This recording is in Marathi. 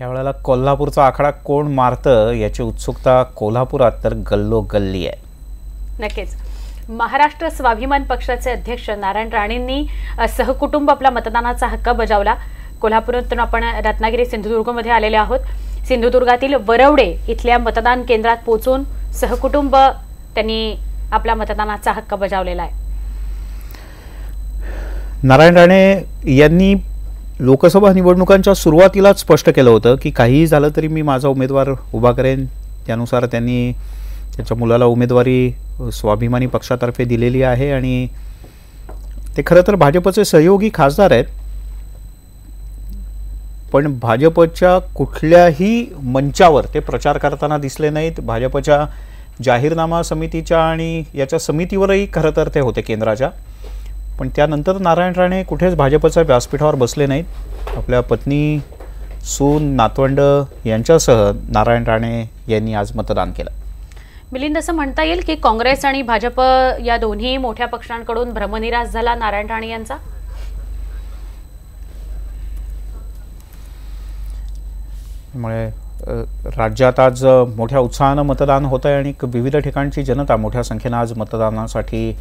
यावेळेला कोल्हापूरचा आखाडा कोण मारतं याची उत्सुकता कोल्हापुरात तर गल्लोगल्ली आहे. नक्कीच. महाराष्ट्र स्वाभिमान पक्षाचे अध्यक्ष नारायण राणेंनी सहकुटुंब आपला मतदानाचा हक्क बजावला. कोल्हापुरातून आपण रत्नागिरी सिंधुदुर्गमध्ये आलेले आहोत. सिंधुदुर्गातील वरवडे इथल्या मतदान केंद्रात पोहोचून सहकुटुंब त्यांनी आपला मतदानाचा हक्क बजावलेला आहे. नारायण राणे यांनी लोकसभा निवडणुकांच्या सुरुवातीलाच स्पष्ट केलं होतं की काहीही झालं तरी मी माझा उमेदवार उभा करेन. त्यानुसार त्यांनी त्याच्या मुलाला उमेदवारी स्वाभिमानी पक्षातर्फे दिलेली आहे आणि ते खरं तर भाजपचे सहयोगी खासदार आहेत. पण भाजपच्या कुठल्याही मंचावर ते प्रचार करताना दिसले नाहीत. भाजपच्या जाहीरनामा समितीच्या आणि याच्या समितीवरही खरं तर ते होते केंद्राच्या. पण त्यानंतर नारायण राणे कुठेच भाजपच्या व्यासपीठावर बसले नाहीत. आपल्या पत्नी, सून, नातवंड यांच्यासह नारायण राणे यांनी आज मतदान केलं. मिलिंद, असं म्हणता येईल की काँग्रेस आणि भाजप या दोन्ही मोठ्या पक्षांकडून भ्रमनिरास झाला नारायण राणे यांचा. त्यामुळे राज्यात आज मोठ्या उत्साहानं मतदान होत आहे आणि विविध ठिकाणची जनता मोठ्या संख्येनं आज मतदानासाठी